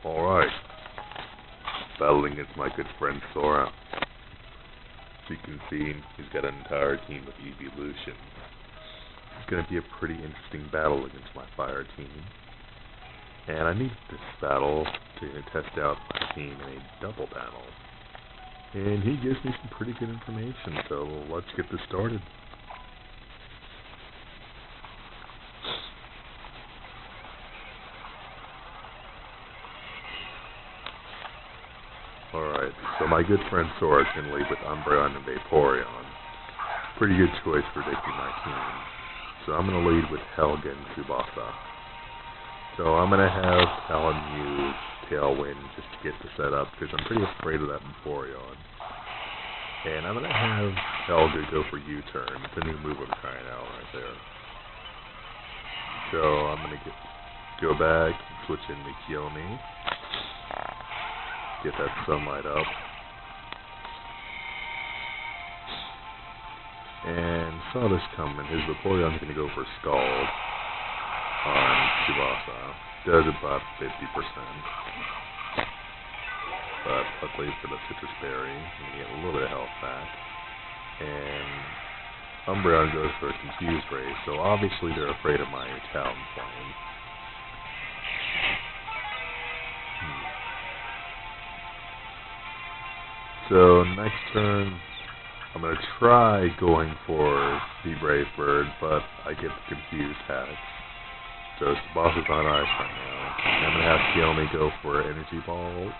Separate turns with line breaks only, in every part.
Alright, battling against my good friend Sora. As you can see, he's got an entire team of evolutions. It's going to be a pretty interesting battle against my fire team. And I need this battle to test out my team in a double battle. And he gives me some pretty good information, so let's get this started. Alright, so my good friend Sora can lead with Umbreon and Vaporeon. Pretty good choice for taking my team. So I'm going to lead with Helga and Tsubasa. So I'm going to have Talon use Tailwind just to get the setup, because I'm pretty afraid of that Vaporeon. And I'm going to have Helga go for U-turn. It's a new move I'm trying out right there. So I'm going to go back and switch into Kiyomi. Get that sunlight up. And saw this coming. His Vaporeon's going to go for Scald on Tsubasa. Does about 50%. But luckily for the Citrus Berry, I'm going to get a little bit of health back. And Umbreon goes for a Confused Ray, so obviously they're afraid of my Talon Flame. So next turn, I'm going to try going for the Brave Bird, but I get the Confused Hatch. So Tsubasa on ice right now. I'm going to have Kiyomi go for Energy Ball.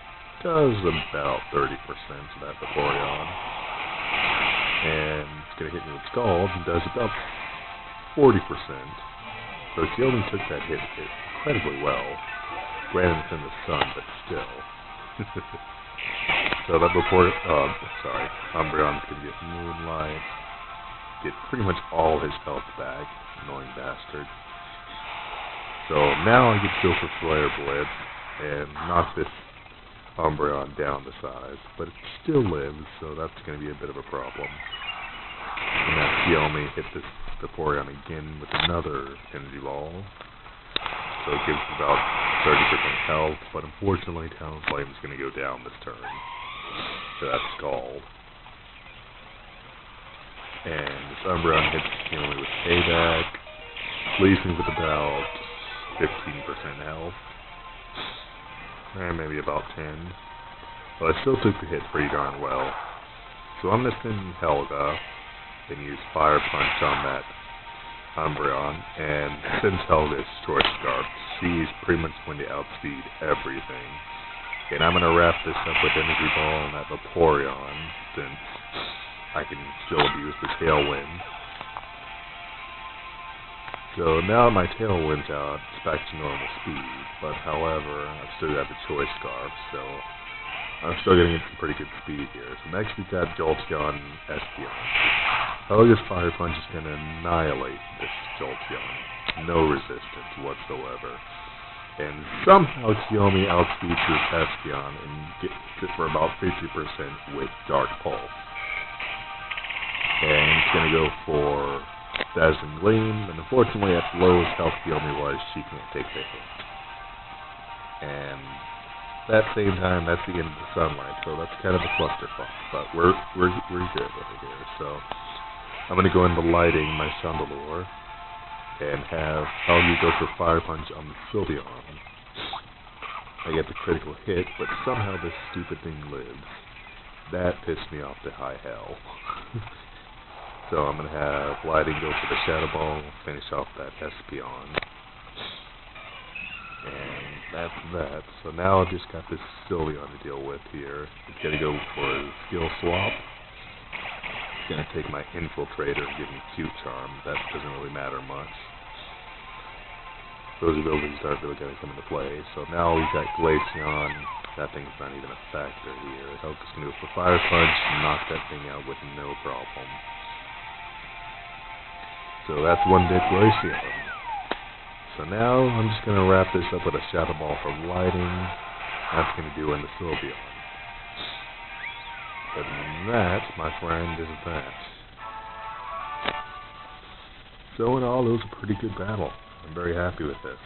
Does about 30% of that Vaporeon. And it's going to hit me with Scald and does about 40%. So Kiyomi took that hit incredibly well. Granted it's in the sun, but still. So that Umbreon's going to get Moonlight, get pretty much all his health back, annoying bastard. So now I get to go for Flare Blitz and knock this Umbreon down to size, but it still lives, so that's going to be a bit of a problem. And that Kiyomi hit this Vaporeon again with another Energy Ball, so it gives about 30% health, but unfortunately Talon Flame is going to go down this turn. So that's Scald. And this Umbreon hits Kiyomi with Payback, leaves me with about 15% health. And maybe about 10. But I still took the hit pretty darn well. So I'm going to send Helga and use Fire Punch on that Umbreon, and since Helga's Choice Scarf, she's pretty much going to outspeed everything. And I'm going to wrap this up with Energy Ball and that Vaporeon, since I can still abuse the Tailwind. So now my Tailwind's out, it's back to normal speed, but however, I've still got the Choice Scarf, so I'm still going to get some pretty good speed here. So next we've got Jolteon and Espeon. Helga's Fire Punch is going to annihilate this Jolteon. No resistance whatsoever. And somehow Kiyomi outspeeds this Espeon and gets it for about 50% with Dark Pulse. And it's going to go for Dazzling Gleam, and unfortunately at the lowest health Kiyomi was, she can't take the hit. And at that same time, that's the end of the sunlight, so that's kind of a clusterfuck. But we're good over here. So I'm going to go into lighting my Chandelure and have Helga go for Fire Punch on the Sylveon. I get the critical hit, but somehow this stupid thing lives. That pissed me off to high hell. So I'm going to have Lighting go for the Shadow Ball, finish off that Espeon. And that's that. So now I've just got this Sylveon to deal with here. It's going to go for a Skill Swap. It's going to take my Infiltrator and give me Q-Charm. That doesn't really matter much. Those abilities aren't really going to come into play. So now we've got Glaceon. That thing's not even a factor here. Helga's going to go for Fire Punch and knock that thing out with no problem. So that's one dead Glaceon. So now I'm just going to wrap this up with a Shadow Ball for lighting. That's going to do in the Sylveon. And that, my friend, is that. So in all, it was a pretty good battle. I'm very happy with this.